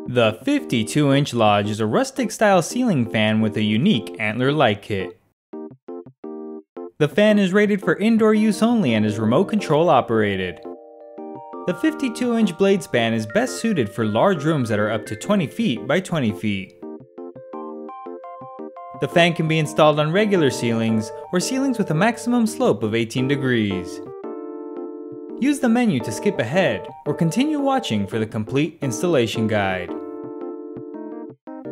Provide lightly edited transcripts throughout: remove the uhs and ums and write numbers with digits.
The 52-inch Lodge is a rustic style ceiling fan with a unique antler light kit. The fan is rated for indoor use only and is remote control operated. The 52-inch blade span is best suited for large rooms that are up to 20 feet by 20 feet. The fan can be installed on regular ceilings or ceilings with a maximum slope of 18 degrees. Use the menu to skip ahead or continue watching for the complete installation guide.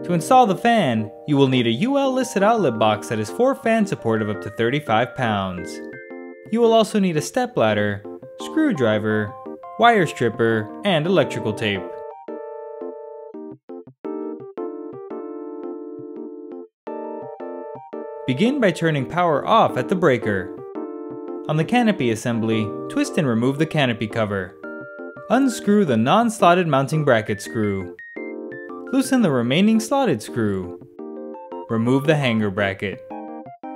To install the fan, you will need a UL listed outlet box that is for fan support of up to 35 pounds. You will also need a stepladder, screwdriver, wire stripper, and electrical tape. Begin by turning power off at the breaker. On the canopy assembly, twist and remove the canopy cover. Unscrew the non-slotted mounting bracket screw. Loosen the remaining slotted screw. Remove the hanger bracket.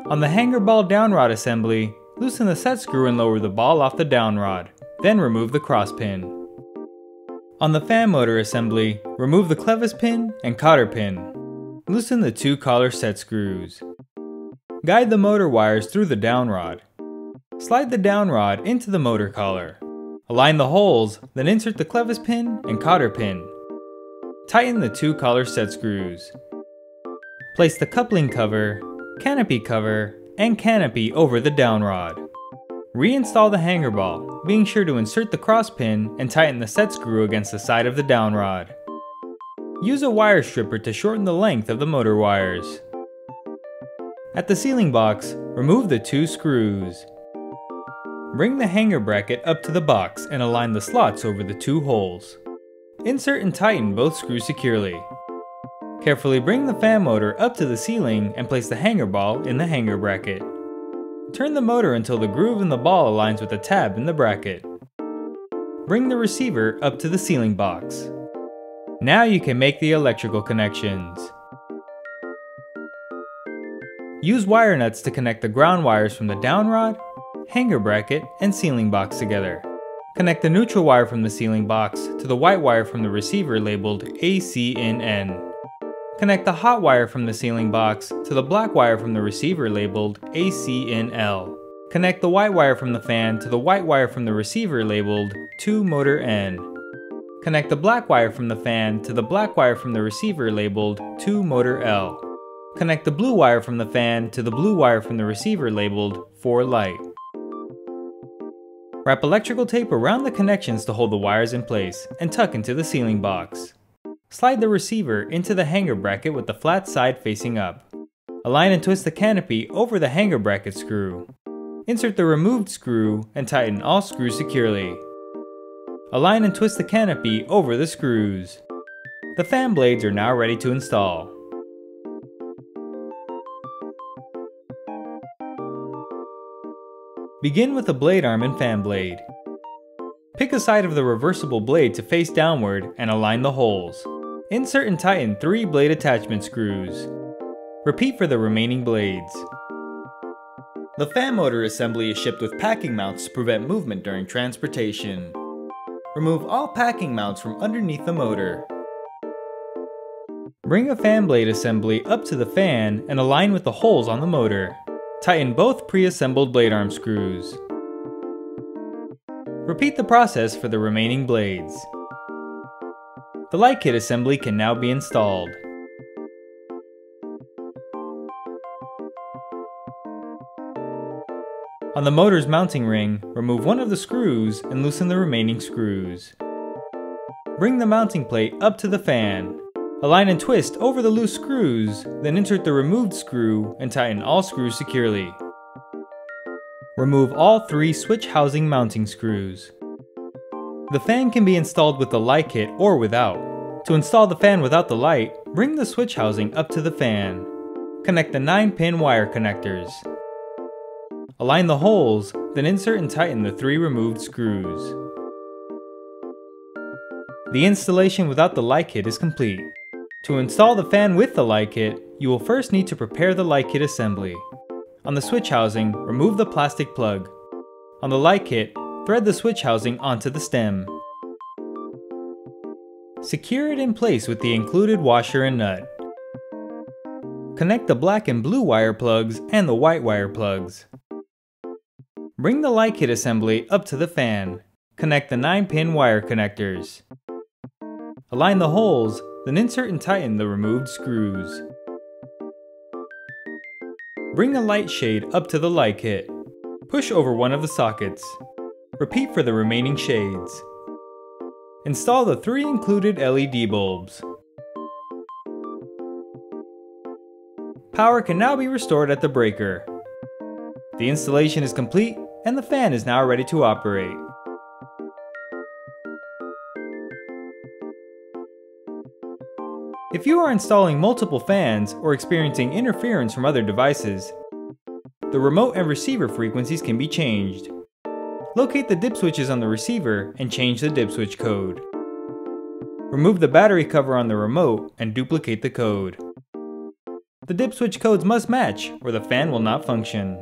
On the hanger ball downrod assembly, loosen the set screw and lower the ball off the downrod, then remove the cross pin. On the fan motor assembly, remove the clevis pin and cotter pin. Loosen the two collar set screws. Guide the motor wires through the downrod. Slide the downrod into the motor collar. Align the holes, then insert the clevis pin and cotter pin. Tighten the two collar set screws. Place the coupling cover, and canopy over the downrod. Reinstall the hanger ball, being sure to insert the cross pin and tighten the set screw against the side of the downrod. Use a wire stripper to shorten the length of the motor wires. At the ceiling box, remove the two screws. Bring the hanger bracket up to the box and align the slots over the two holes. Insert and tighten both screws securely. Carefully bring the fan motor up to the ceiling and place the hanger ball in the hanger bracket. Turn the motor until the groove in the ball aligns with the tab in the bracket. Bring the receiver up to the ceiling box. Now you can make the electrical connections. Use wire nuts to connect the ground wires from the downrod, hanger bracket, and ceiling box together. Connect the neutral wire from the ceiling box to the white wire from the receiver labeled AC/N. Connect the hot wire from the ceiling box to the black wire from the receiver labeled AC/N-L. Connect the white wire from the fan to the white wire from the receiver labeled 2 motor N. Connect the black wire from the fan to the black wire from the receiver labeled 2 motor L. Connect the blue wire from the fan to the blue wire from the receiver labeled 4 light. Wrap electrical tape around the connections to hold the wires in place and tuck into the ceiling box. Slide the receiver into the hanger bracket with the flat side facing up. Align and twist the canopy over the hanger bracket screw. Insert the removed screw and tighten all screws securely. Align and twist the canopy over the screws. The fan blades are now ready to install. Begin with the blade arm and fan blade. Pick a side of the reversible blade to face downward and align the holes. Insert and tighten 3 blade attachment screws. Repeat for the remaining blades. The fan motor assembly is shipped with packing mounts to prevent movement during transportation. Remove all packing mounts from underneath the motor. Bring a fan blade assembly up to the fan and align with the holes on the motor. Tighten both pre-assembled blade arm screws. Repeat the process for the remaining blades. The light kit assembly can now be installed. On the motor's mounting ring, remove one of the screws and loosen the remaining screws. Bring the mounting plate up to the fan. Align and twist over the loose screws, then insert the removed screw and tighten all screws securely. Remove all 3 switch housing mounting screws. The fan can be installed with the light kit or without. To install the fan without the light, bring the switch housing up to the fan. Connect the 9-pin wire connectors. Align the holes, then insert and tighten the 3 removed screws. The installation without the light kit is complete. To install the fan with the light kit, you will first need to prepare the light kit assembly. On the switch housing, remove the plastic plug. On the light kit, Thread the switch housing onto the stem. Secure it in place with the included washer and nut. Connect the black and blue wire plugs and the white wire plugs. Bring the light kit assembly up to the fan. Connect the 9-pin wire connectors. Align the holes, then insert and tighten the removed screws. Bring the light shade up to the light kit. Push over one of the sockets. Repeat for the remaining shades. Install the 3 included LED bulbs. Power can now be restored at the breaker. The installation is complete and the fan is now ready to operate. If you are installing multiple fans or experiencing interference from other devices, the remote and receiver frequencies can be changed. Locate the dip switches on the receiver and change the dip switch code. Remove the battery cover on the remote and duplicate the code. The dip switch codes must match or the fan will not function.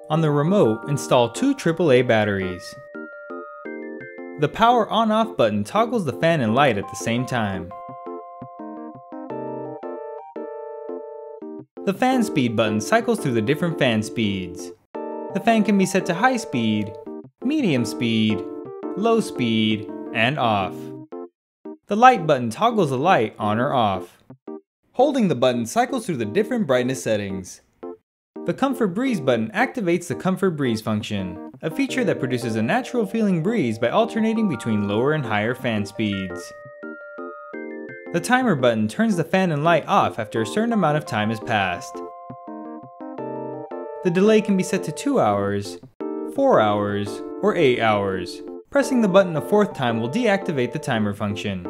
On the remote, install 2 AAA batteries. The power on-off button toggles the fan and light at the same time. The fan speed button cycles through the different fan speeds. The fan can be set to high speed, medium speed, low speed, and off. The light button toggles the light on or off. Holding the button cycles through the different brightness settings. The Comfort Breeze button activates the Comfort Breeze function, a feature that produces a natural feeling breeze by alternating between lower and higher fan speeds. The Timer button turns the fan and light off after a certain amount of time has passed. The delay can be set to 2 hours, 4 hours, or 8 hours. Pressing the button a 4th time will deactivate the timer function.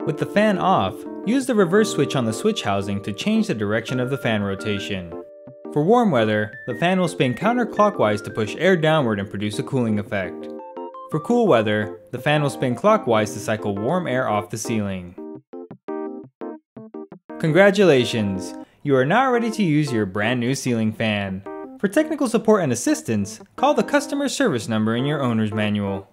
With the fan off, use the reverse switch on the switch housing to change the direction of the fan rotation. For warm weather, the fan will spin counterclockwise to push air downward and produce a cooling effect. For cool weather, the fan will spin clockwise to cycle warm air off the ceiling. Congratulations! You are now ready to use your brand new ceiling fan. For technical support and assistance, call the customer service number in your owner's manual.